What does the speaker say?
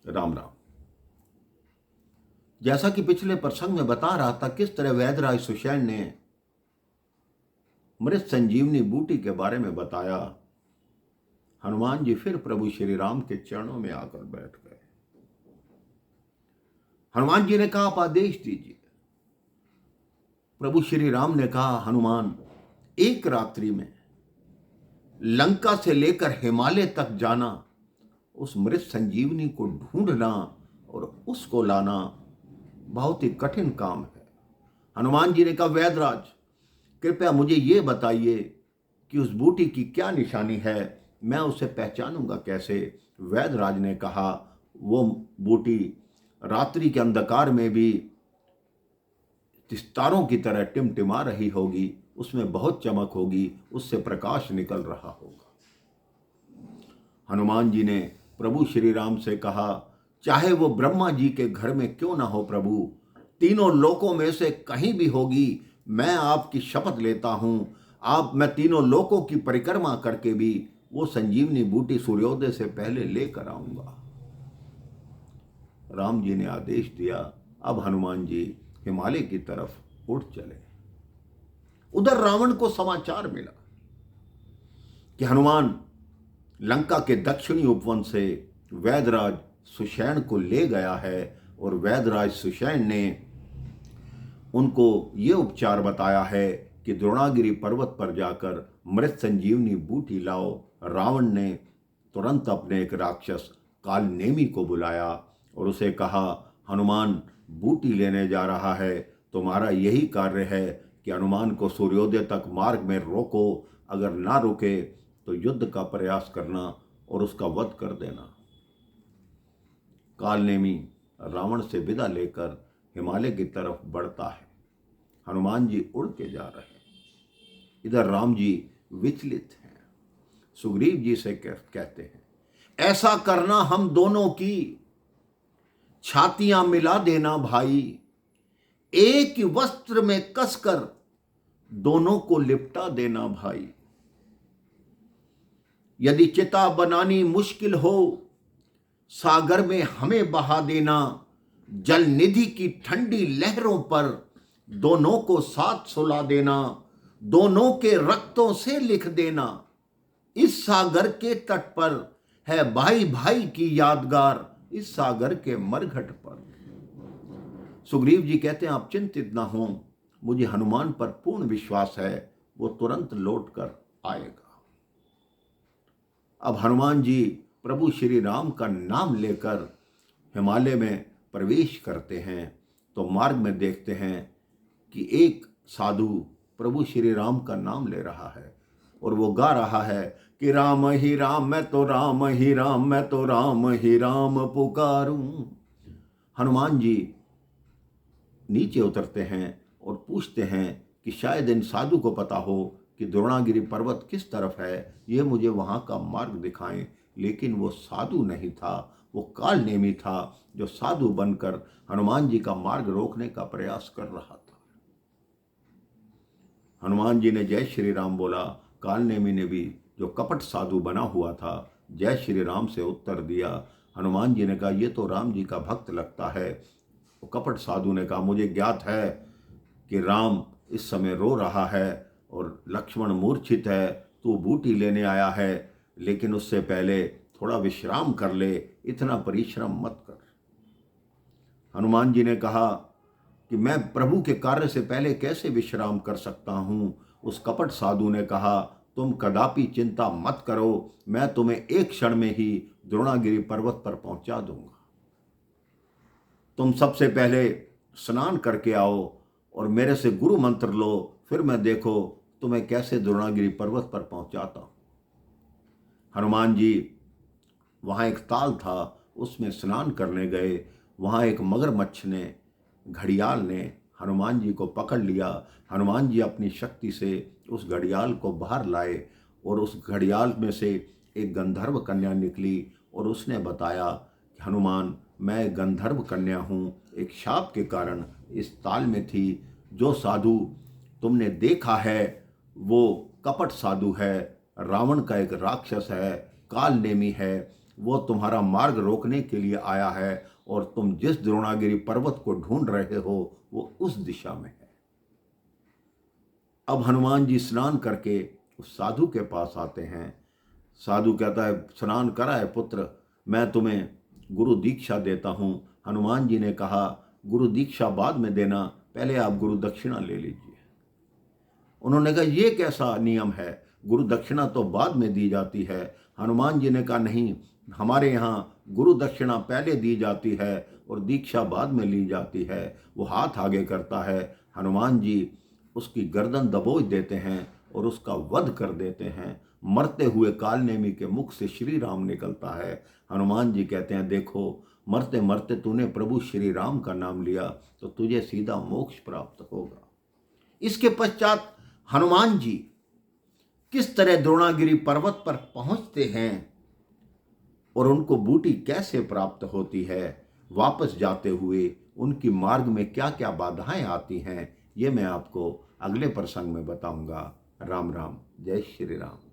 राम राम। जैसा कि पिछले प्रसंग में बता रहा था, किस तरह वैदराज सुषैण ने मृत संजीवनी बूटी के बारे में बताया। हनुमान जी फिर प्रभु श्री राम के चरणों में आकर बैठ गए। हनुमान जी ने कहा, आप आदेश दीजिए। प्रभु श्री राम ने कहा, हनुमान, एक रात्रि में लंका से लेकर हिमालय तक जाना, उस मृत संजीवनी को ढूंढना और उसको लाना बहुत ही कठिन काम है। हनुमान जी ने कहा, वैदराज, कृपया मुझे ये बताइए कि उस बूटी की क्या निशानी है, मैं उसे पहचानूंगा कैसे। वैदराज ने कहा, वो बूटी रात्रि के अंधकार में भी सितारों की तरह टिमटिमा रही होगी, उसमें बहुत चमक होगी, उससे प्रकाश निकल रहा होगा। हनुमान जी ने प्रभु श्री राम से कहा, चाहे वो ब्रह्मा जी के घर में क्यों ना हो प्रभु, तीनों लोकों में से कहीं भी होगी, मैं आपकी शपथ लेता हूं, मैं तीनों लोकों की परिक्रमा करके भी वो संजीवनी बूटी सूर्योदय से पहले लेकर आऊंगा। राम जी ने आदेश दिया। अब हनुमान जी हिमालय की तरफ उठ चले। उधर रावण को समाचार मिला कि हनुमान लंका के दक्षिणी उपवन से वैदराज सुषैण को ले गया है और वैदराज सुषैण ने उनको ये उपचार बताया है कि द्रोणागिरी पर्वत पर जाकर मृत संजीवनी बूटी लाओ। रावण ने तुरंत अपने एक राक्षस कालनेमी को बुलाया और उसे कहा, हनुमान बूटी लेने जा रहा है, तुम्हारा यही कार्य है कि हनुमान को सूर्योदय तक मार्ग में रोको, अगर ना रुके तो युद्ध का प्रयास करना और उसका वध कर देना। कालनेमी रावण से विदा लेकर हिमालय की तरफ बढ़ता है। हनुमान जी उड़ के जा रहे हैं। इधर राम जी विचलित हैं। सुग्रीव जी से कहते हैं, ऐसा करना हम दोनों की छातियां मिला देना भाई, एक ही वस्त्र में कसकर दोनों को लिपटा देना भाई। यदि चिता बनानी मुश्किल हो, सागर में हमें बहा देना, जल निधि की ठंडी लहरों पर दोनों को साथ सुला देना, दोनों के रक्तों से लिख देना, इस सागर के तट पर है भाई भाई की यादगार, इस सागर के मरघट पर। सुग्रीव जी कहते हैं, आप चिंतित ना हो, मुझे हनुमान पर पूर्ण विश्वास है, वो तुरंत लौट कर आएगा। अब हनुमान जी प्रभु श्री राम का नाम लेकर हिमालय में प्रवेश करते हैं तो मार्ग में देखते हैं कि एक साधु प्रभु श्री राम का नाम ले रहा है और वो गा रहा है कि राम ही राम, मैं तो राम ही राम, मैं तो राम ही राम पुकारूं। हनुमान जी नीचे उतरते हैं और पूछते हैं कि शायद इन साधु को पता हो कि द्रोणागिरी पर्वत किस तरफ है, ये मुझे वहाँ का मार्ग दिखाएं। लेकिन वो साधु नहीं था, वो कालनेमी था जो साधु बनकर हनुमान जी का मार्ग रोकने का प्रयास कर रहा था। हनुमान जी ने जय श्री राम बोला। कालनेमी ने भी, जो कपट साधु बना हुआ था, जय श्री राम से उत्तर दिया। हनुमान जी ने कहा, ये तो राम जी का भक्त लगता है। वो कपट साधु ने कहा, मुझे ज्ञात है कि राम इस समय रो रहा है और लक्ष्मण मूर्छित है, तू बूटी लेने आया है, लेकिन उससे पहले थोड़ा विश्राम कर ले, इतना परिश्रम मत कर। हनुमान जी ने कहा कि मैं प्रभु के कार्य से पहले कैसे विश्राम कर सकता हूँ। उस कपट साधु ने कहा, तुम कदापि चिंता मत करो, मैं तुम्हें एक क्षण में ही द्रोणागिरी पर्वत पर पहुंचा दूंगा। तुम सबसे पहले स्नान करके आओ और मेरे से गुरु मंत्र लो, फिर मैं देखो तुम्हें कैसे द्रोणागिरी पर्वत पर पहुंचाता हूं। हनुमान जी वहाँ एक ताल था, उसमें स्नान करने गए। वहाँ एक मगरमच्छ ने, घड़ियाल ने हनुमान जी को पकड़ लिया। हनुमान जी अपनी शक्ति से उस घड़ियाल को बाहर लाए और उस घड़ियाल में से एक गंधर्व कन्या निकली और उसने बताया कि हनुमान, मैं गंधर्व कन्या हूँ, एक शाप के कारण इस ताल में थी। जो साधु तुमने देखा है वो कपट साधु है, रावण का एक राक्षस है, कालनेमी है। वो तुम्हारा मार्ग रोकने के लिए आया है और तुम जिस द्रोणागिरी पर्वत को ढूंढ रहे हो वो उस दिशा में है। अब हनुमान जी स्नान करके उस साधु के पास आते हैं। साधु कहता है, स्नान करा है पुत्र, मैं तुम्हें गुरु दीक्षा देता हूँ। हनुमान जी ने कहा, गुरु दीक्षा बाद में देना, पहले आप गुरु दक्षिणा ले लीजिए। उन्होंने कहा, ये कैसा नियम है, गुरु दक्षिणा तो बाद में दी जाती है। हनुमान जी ने कहा, नहीं, हमारे यहाँ गुरु दक्षिणा पहले दी जाती है और दीक्षा बाद में ली जाती है। वो हाथ आगे करता है, हनुमान जी उसकी गर्दन दबोच देते हैं और उसका वध कर देते हैं। मरते हुए कालनेमी के मुख से श्री राम निकलता है। हनुमान जी कहते हैं, देखो, मरते मरते तूने प्रभु श्री राम का नाम लिया तो तुझे सीधा मोक्ष प्राप्त होगा। इसके पश्चात हनुमान जी किस तरह द्रोणागिरी पर्वत पर पहुंचते हैं और उनको बूटी कैसे प्राप्त होती है, वापस जाते हुए उनकी मार्ग में क्या क्या बाधाएं आती हैं, ये मैं आपको अगले प्रसंग में बताऊंगा। राम राम, जय श्री राम।